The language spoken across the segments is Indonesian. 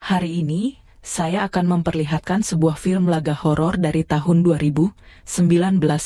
Hari ini, saya akan memperlihatkan sebuah film laga horor dari tahun 2019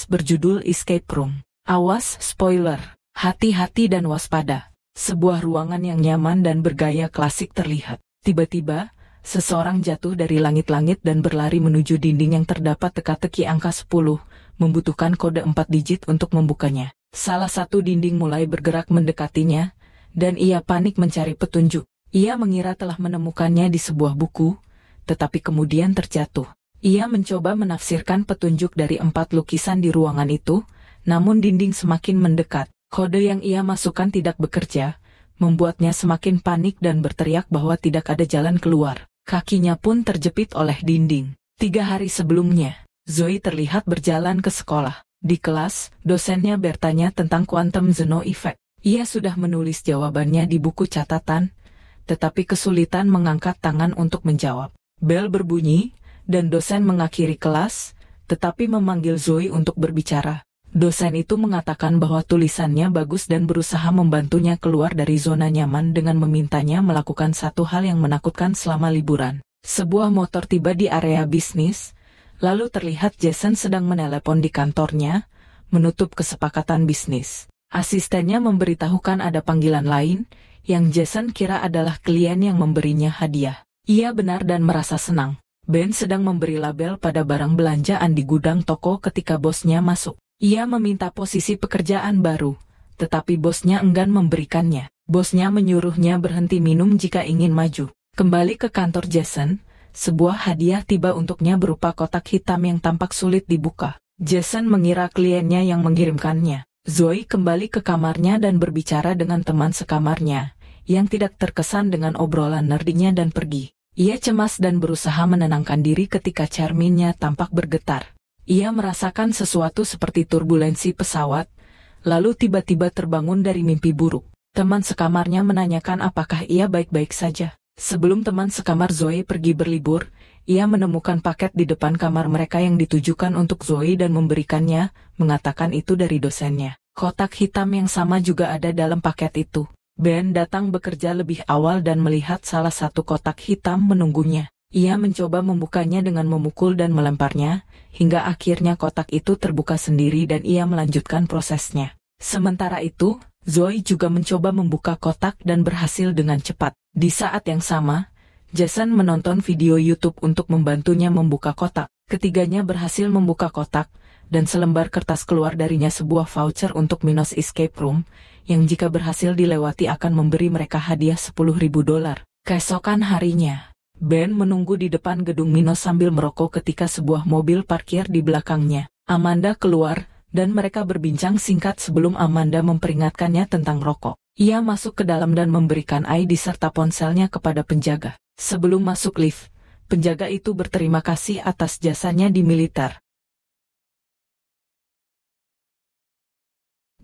berjudul Escape Room. Awas, spoiler. Hati-hati dan waspada. Sebuah ruangan yang nyaman dan bergaya klasik terlihat. Tiba-tiba, seseorang jatuh dari langit-langit dan berlari menuju dinding yang terdapat teka-teki angka 10, membutuhkan kode 4 digit untuk membukanya. Salah satu dinding mulai bergerak mendekatinya, dan ia panik mencari petunjuk. Ia mengira telah menemukannya di sebuah buku, tetapi kemudian terjatuh. Ia mencoba menafsirkan petunjuk dari 4 lukisan di ruangan itu, namun dinding semakin mendekat. Kode yang ia masukkan tidak bekerja, membuatnya semakin panik dan berteriak bahwa tidak ada jalan keluar. Kakinya pun terjepit oleh dinding. 3 hari sebelumnya, Zoe terlihat berjalan ke sekolah. Di kelas, dosennya bertanya tentang quantum Zeno effect. Ia sudah menulis jawabannya di buku catatan, tetapi kesulitan mengangkat tangan untuk menjawab. Bel berbunyi, dan dosen mengakhiri kelas, tetapi memanggil Zoe untuk berbicara. Dosen itu mengatakan bahwa tulisannya bagus dan berusaha membantunya keluar dari zona nyaman dengan memintanya melakukan satu hal yang menakutkan selama liburan. Sebuah motor tiba di area bisnis, lalu terlihat Jason sedang menelepon di kantornya, menutup kesepakatan bisnis. Asistennya memberitahukan ada panggilan lain, yang Jason kira adalah klien yang memberinya hadiah. Ia benar dan merasa senang. Ben sedang memberi label pada barang belanjaan di gudang toko ketika bosnya masuk. Ia meminta posisi pekerjaan baru, tetapi bosnya enggan memberikannya. Bosnya menyuruhnya berhenti minum jika ingin maju. Kembali ke kantor Jason, sebuah hadiah tiba untuknya berupa kotak hitam yang tampak sulit dibuka. Jason mengira kliennya yang mengirimkannya. Zoe kembali ke kamarnya dan berbicara dengan teman sekamarnya, yang tidak terkesan dengan obrolan nerdinya dan pergi. Ia cemas dan berusaha menenangkan diri ketika cerminnya tampak bergetar. Ia merasakan sesuatu seperti turbulensi pesawat, lalu tiba-tiba terbangun dari mimpi buruk. Teman sekamarnya menanyakan apakah ia baik-baik saja. Sebelum teman sekamar Zoe pergi berlibur, ia menemukan paket di depan kamar mereka yang ditujukan untuk Zoe dan memberikannya, mengatakan itu dari dosennya. Kotak hitam yang sama juga ada dalam paket itu. Ben datang bekerja lebih awal dan melihat salah satu kotak hitam menunggunya. Ia mencoba membukanya dengan memukul dan melemparnya, hingga akhirnya kotak itu terbuka sendiri dan ia melanjutkan prosesnya. Sementara itu, Zoe juga mencoba membuka kotak dan berhasil dengan cepat. Di saat yang sama, Jason menonton video YouTube untuk membantunya membuka kotak. Ketiganya berhasil membuka kotak, dan selembar kertas keluar darinya sebuah voucher untuk Minos Escape Room, yang jika berhasil dilewati akan memberi mereka hadiah $10.000. Keesokan harinya, Ben menunggu di depan gedung Minos sambil merokok ketika sebuah mobil parkir di belakangnya. Amanda keluar, dan mereka berbincang singkat sebelum Amanda memperingatkannya tentang rokok. Ia masuk ke dalam dan memberikan ID serta ponselnya kepada penjaga. Sebelum masuk lift, penjaga itu berterima kasih atas jasanya di militer.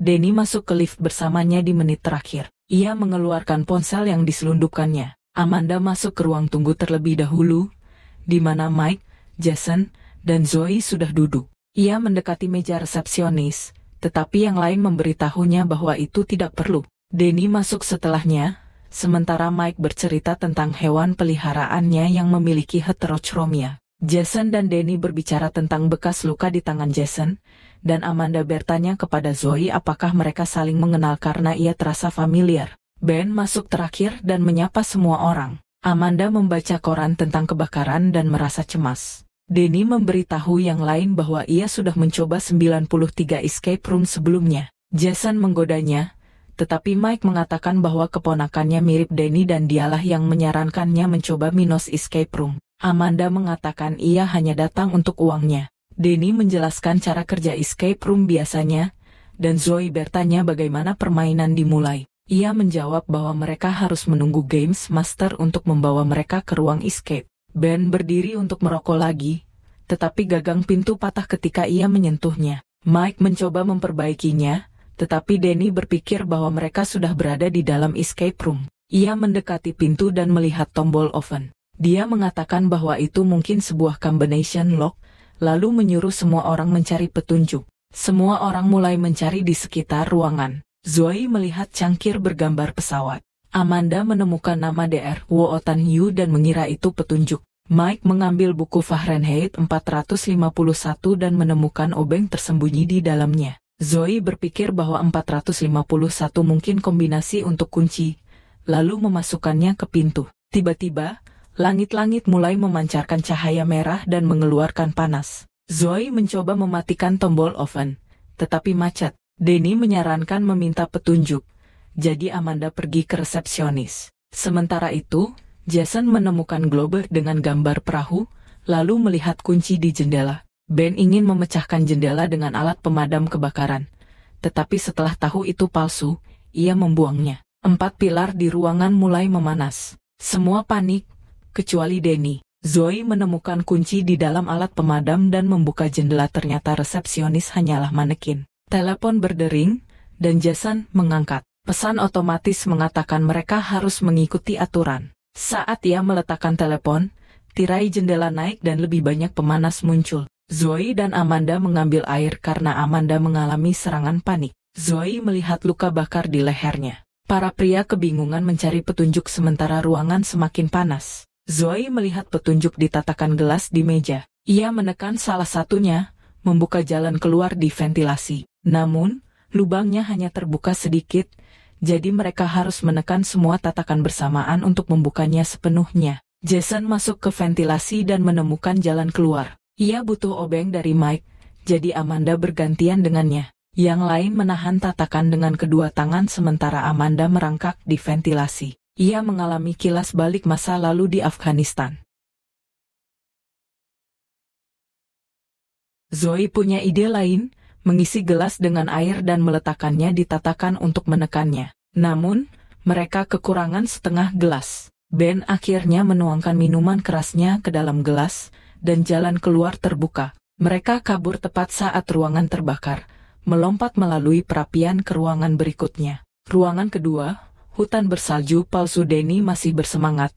Danny masuk ke lift bersamanya di menit terakhir. Ia mengeluarkan ponsel yang diselundupkannya. Amanda masuk ke ruang tunggu terlebih dahulu, di mana Mike, Jason, dan Zoe sudah duduk. Ia mendekati meja resepsionis, tetapi yang lain memberitahunya bahwa itu tidak perlu. Danny masuk setelahnya, sementara Mike bercerita tentang hewan peliharaannya yang memiliki heterochromia. Jason dan Danny berbicara tentang bekas luka di tangan Jason, dan Amanda bertanya kepada Zoe apakah mereka saling mengenal karena ia terasa familiar. Ben masuk terakhir dan menyapa semua orang. Amanda membaca koran tentang kebakaran dan merasa cemas. Danny memberitahu yang lain bahwa ia sudah mencoba 93 escape room sebelumnya. Jason menggodanya, tetapi Mike mengatakan bahwa keponakannya mirip Danny dan dialah yang menyarankannya mencoba Minos Escape Room. Amanda mengatakan ia hanya datang untuk uangnya. Danny menjelaskan cara kerja escape room biasanya, dan Zoe bertanya bagaimana permainan dimulai. Ia menjawab bahwa mereka harus menunggu Games Master untuk membawa mereka ke ruang escape. Ben berdiri untuk merokok lagi, tetapi gagang pintu patah ketika ia menyentuhnya. Mike mencoba memperbaikinya, tetapi Danny berpikir bahwa mereka sudah berada di dalam escape room. Ia mendekati pintu dan melihat tombol oven. Dia mengatakan bahwa itu mungkin sebuah combination lock, lalu menyuruh semua orang mencari petunjuk. Semua orang mulai mencari di sekitar ruangan. Zoe melihat cangkir bergambar pesawat. Amanda menemukan nama Dr. Wootan Yu dan mengira itu petunjuk. Mike mengambil buku Fahrenheit 451 dan menemukan obeng tersembunyi di dalamnya. Zoe berpikir bahwa 451 mungkin kombinasi untuk kunci, lalu memasukkannya ke pintu. Tiba-tiba, langit-langit mulai memancarkan cahaya merah dan mengeluarkan panas. Zoe mencoba mematikan tombol oven, tetapi macet. Danny menyarankan meminta petunjuk, jadi Amanda pergi ke resepsionis. Sementara itu, Jason menemukan globe dengan gambar perahu, lalu melihat kunci di jendela. Ben ingin memecahkan jendela dengan alat pemadam kebakaran, tetapi setelah tahu itu palsu, ia membuangnya. 4 pilar di ruangan mulai memanas. Semua panik, kecuali Danny. Zoe menemukan kunci di dalam alat pemadam dan membuka jendela. Ternyata resepsionis hanyalah manekin. Telepon berdering, dan Jason mengangkat. Pesan otomatis mengatakan mereka harus mengikuti aturan. Saat ia meletakkan telepon, tirai jendela naik dan lebih banyak pemanas muncul. Zoe dan Amanda mengambil air karena Amanda mengalami serangan panik. Zoe melihat luka bakar di lehernya. Para pria kebingungan mencari petunjuk sementara ruangan semakin panas. Zoe melihat petunjuk di tatakan gelas di meja. Ia menekan salah satunya, membuka jalan keluar di ventilasi. Namun, lubangnya hanya terbuka sedikit, jadi mereka harus menekan semua tatakan bersamaan untuk membukanya sepenuhnya. Jason masuk ke ventilasi dan menemukan jalan keluar. Ia butuh obeng dari Mike, jadi Amanda bergantian dengannya. Yang lain menahan tatakan dengan kedua tangan sementara Amanda merangkak di ventilasi. Ia mengalami kilas balik masa lalu di Afghanistan. Zoe punya ide lain, mengisi gelas dengan air dan meletakkannya di tatakan untuk menekannya. Namun, mereka kekurangan setengah gelas. Ben akhirnya menuangkan minuman kerasnya ke dalam gelas, dan jalan keluar terbuka. Mereka kabur tepat saat ruangan terbakar, melompat melalui perapian ke ruangan berikutnya. Ruangan kedua, hutan bersalju palsu. Danny masih bersemangat,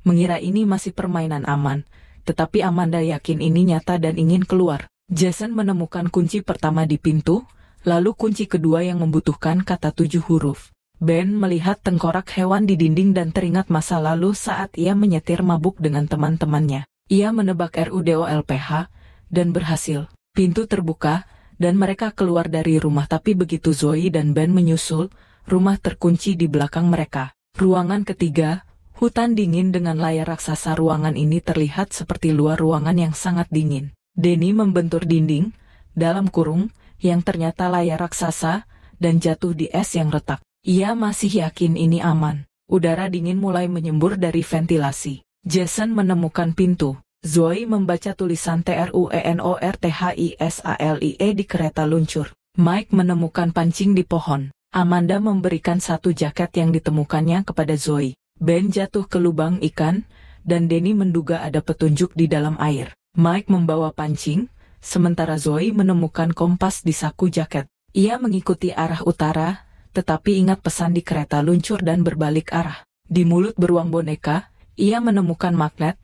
mengira ini masih permainan aman, tetapi Amanda yakin ini nyata dan ingin keluar. Jason menemukan kunci pertama di pintu, lalu kunci kedua yang membutuhkan kata 7 huruf. Ben melihat tengkorak hewan di dinding dan teringat masa lalu saat ia menyetir mabuk dengan teman-temannya. Ia menebak RUDOLPH, dan berhasil. Pintu terbuka, dan mereka keluar dari rumah. Tapi begitu Zoe dan Ben menyusul, rumah terkunci di belakang mereka. Ruangan ketiga, hutan dingin dengan layar raksasa. Ruangan ini terlihat seperti luar ruangan yang sangat dingin. Danny membentur dinding, dalam kurung, yang ternyata layar raksasa, dan jatuh di es yang retak. Ia masih yakin ini aman. Udara dingin mulai menyembur dari ventilasi. Jason menemukan pintu. Zoe membaca tulisan TRUENORTHISALIE di kereta luncur. Mike menemukan pancing di pohon. Amanda memberikan satu jaket yang ditemukannya kepada Zoe. Ben jatuh ke lubang ikan, dan Danny menduga ada petunjuk di dalam air. Mike membawa pancing, sementara Zoe menemukan kompas di saku jaket. Ia mengikuti arah utara, tetapi ingat pesan di kereta luncur dan berbalik arah. Di mulut beruang boneka, ia menemukan magnet,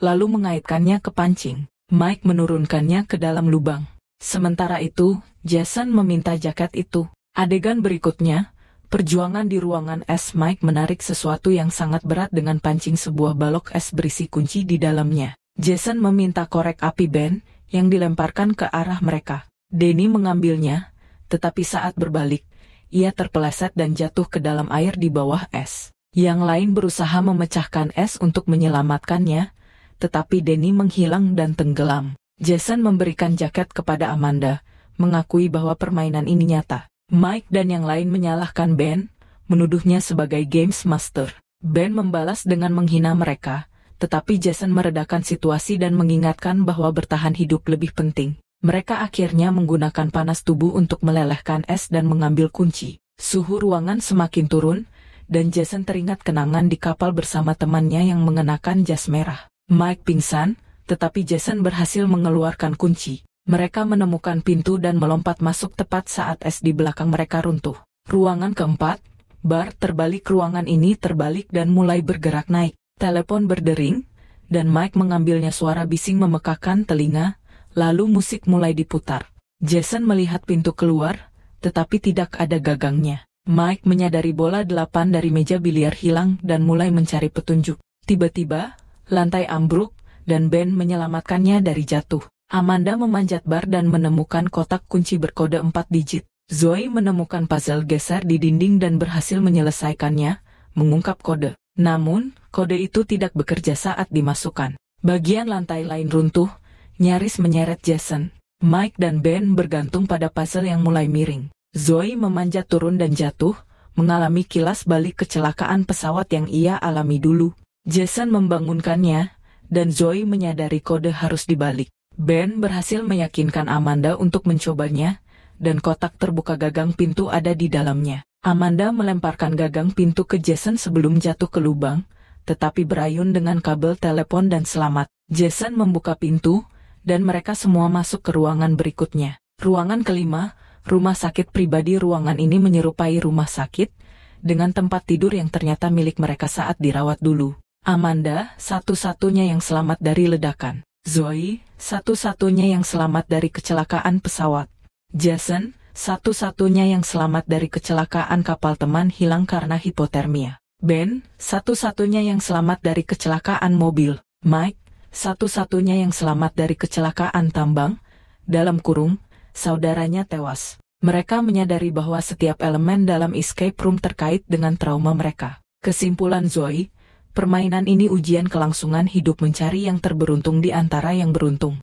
lalu mengaitkannya ke pancing. Mike menurunkannya ke dalam lubang. Sementara itu, Jason meminta jaket itu. Adegan berikutnya, perjuangan di ruangan es. Mike menarik sesuatu yang sangat berat dengan pancing. Sebuah balok es berisi kunci di dalamnya. Jason meminta korek api Ben, yang dilemparkan ke arah mereka. Danny mengambilnya, tetapi saat berbalik, ia terpeleset dan jatuh ke dalam air di bawah es. Yang lain berusaha memecahkan es untuk menyelamatkannya, tetapi Danny menghilang dan tenggelam. Jason memberikan jaket kepada Amanda, mengakui bahwa permainan ini nyata. Mike dan yang lain menyalahkan Ben, menuduhnya sebagai games master. Ben membalas dengan menghina mereka, tetapi Jason meredakan situasi dan mengingatkan bahwa bertahan hidup lebih penting. Mereka akhirnya menggunakan panas tubuh untuk melelehkan es dan mengambil kunci. Suhu ruangan semakin turun, dan Jason teringat kenangan di kapal bersama temannya yang mengenakan jas merah. Mike pingsan, tetapi Jason berhasil mengeluarkan kunci. Mereka menemukan pintu dan melompat masuk tepat saat es di belakang mereka runtuh. Ruangan keempat, bar terbalik. Ruangan ini terbalik dan mulai bergerak naik. Telepon berdering, dan Mike mengambilnya. Suara bising memekakkan telinga, lalu musik mulai diputar. Jason melihat pintu keluar, tetapi tidak ada gagangnya. Mike menyadari bola 8 dari meja biliar hilang dan mulai mencari petunjuk. Tiba-tiba, lantai ambruk, dan Ben menyelamatkannya dari jatuh. Amanda memanjat bar dan menemukan kotak kunci berkode 4 digit. Zoe menemukan puzzle geser di dinding dan berhasil menyelesaikannya, mengungkap kode. Namun, kode itu tidak bekerja saat dimasukkan. Bagian lantai lain runtuh, nyaris menyeret Jason. Mike dan Ben bergantung pada puzzle yang mulai miring. Zoe memanjat turun dan jatuh, mengalami kilas balik kecelakaan pesawat yang ia alami dulu. Jason membangunkannya, dan Zoe menyadari kode harus dibalik. Ben berhasil meyakinkan Amanda untuk mencobanya, dan kotak terbuka gagang pintu ada di dalamnya. Amanda melemparkan gagang pintu ke Jason sebelum jatuh ke lubang, tetapi berayun dengan kabel telepon dan selamat. Jason membuka pintu, dan mereka semua masuk ke ruangan berikutnya. Ruangan kelima, rumah sakit pribadi. Ruangan ini menyerupai rumah sakit, dengan tempat tidur yang ternyata milik mereka saat dirawat dulu. Amanda, satu-satunya yang selamat dari ledakan. Zoe, satu-satunya yang selamat dari kecelakaan pesawat. Jason, satu-satunya yang selamat dari kecelakaan kapal teman hilang karena hipotermia. Ben, satu-satunya yang selamat dari kecelakaan mobil. Mike, satu-satunya yang selamat dari kecelakaan tambang, dalam kurung, saudaranya tewas. Mereka menyadari bahwa setiap elemen dalam escape room terkait dengan trauma mereka. Kesimpulan Zoe, permainan ini ujian kelangsungan hidup mencari yang terberuntung di antara yang beruntung.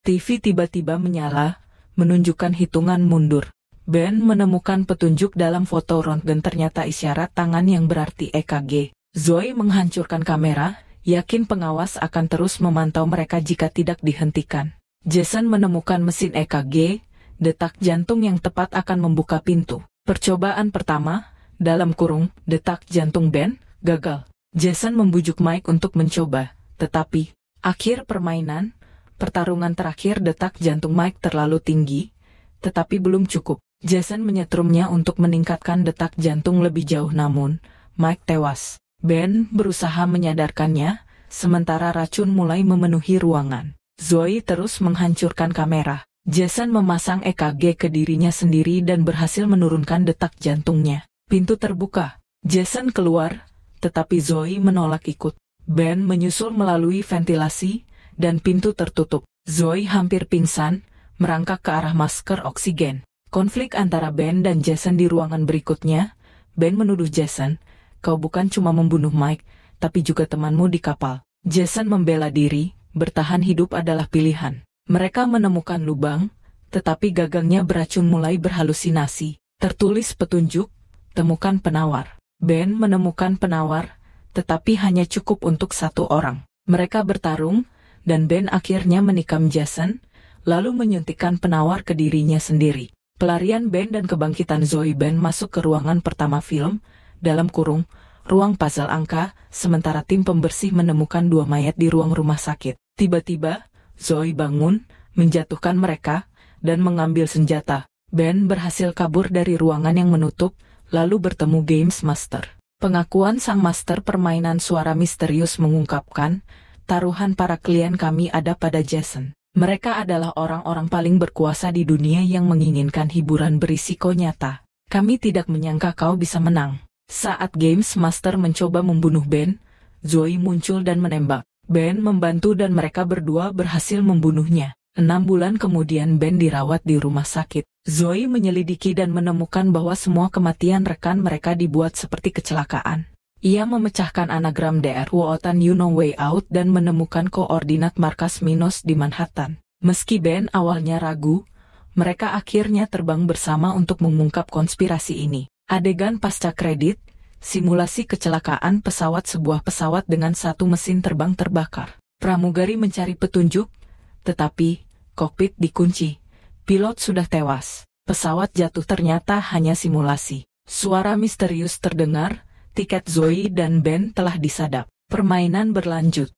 TV tiba-tiba menyala, menunjukkan hitungan mundur. Ben menemukan petunjuk dalam foto röntgen, ternyata isyarat tangan yang berarti EKG. Zoe menghancurkan kamera, yakin pengawas akan terus memantau mereka jika tidak dihentikan. Jason menemukan mesin EKG, detak jantung yang tepat akan membuka pintu. Percobaan pertama, dalam kurung, detak jantung Ben, gagal. Jason membujuk Mike untuk mencoba, tetapi, akhir permainan, pertarungan terakhir detak jantung Mike terlalu tinggi, tetapi belum cukup. Jason menyetrumnya untuk meningkatkan detak jantung lebih jauh namun, Mike tewas. Ben berusaha menyadarkannya, sementara racun mulai memenuhi ruangan. Zoe terus menghancurkan kamera. Jason memasang EKG ke dirinya sendiri dan berhasil menurunkan detak jantungnya. Pintu terbuka. Jason keluar, tetapi Zoe menolak ikut. Ben menyusul melalui ventilasi, dan pintu tertutup. Zoe hampir pingsan, merangkak ke arah masker oksigen. Konflik antara Ben dan Jason di ruangan berikutnya. Ben menuduh Jason, "Kau bukan cuma membunuh Mike, tapi juga temanmu di kapal." Jason membela diri, bertahan hidup adalah pilihan. Mereka menemukan lubang, tetapi gagangnya beracun mulai berhalusinasi. Tertulis petunjuk, temukan penawar. Ben menemukan penawar, tetapi hanya cukup untuk satu orang. Mereka bertarung, dan Ben akhirnya menikam Jason, lalu menyuntikkan penawar ke dirinya sendiri. Pelarian Ben dan kebangkitan Zoe. Ben masuk ke ruangan pertama film, dalam kurung, ruang puzzle angka, sementara tim pembersih menemukan 2 mayat di ruang rumah sakit. Tiba-tiba, Zoe bangun, menjatuhkan mereka, dan mengambil senjata. Ben berhasil kabur dari ruangan yang menutup, lalu bertemu Games Master. Pengakuan sang master permainan suara misterius mengungkapkan, "Taruhan para klien kami ada pada Jason. Mereka adalah orang-orang paling berkuasa di dunia yang menginginkan hiburan berisiko nyata. Kami tidak menyangka kau bisa menang." Saat Games Master mencoba membunuh Ben, Zoe muncul dan menembak. Ben membantu dan mereka berdua berhasil membunuhnya. 6 bulan kemudian Ben dirawat di rumah sakit. Zoe menyelidiki dan menemukan bahwa semua kematian rekan mereka dibuat seperti kecelakaan. Ia memecahkan anagram DR Wotan You No Way Out dan menemukan koordinat markas Minos di Manhattan. Meski Ben awalnya ragu, mereka akhirnya terbang bersama untuk mengungkap konspirasi ini. Adegan pasca kredit, simulasi kecelakaan pesawat. Sebuah pesawat dengan satu mesin terbang terbakar. Pramugari mencari petunjuk, tetapi kokpit dikunci. Pilot sudah tewas. Pesawat jatuh ternyata hanya simulasi. Suara misterius terdengar, tiket Zoe dan Ben telah disadap. Permainan berlanjut.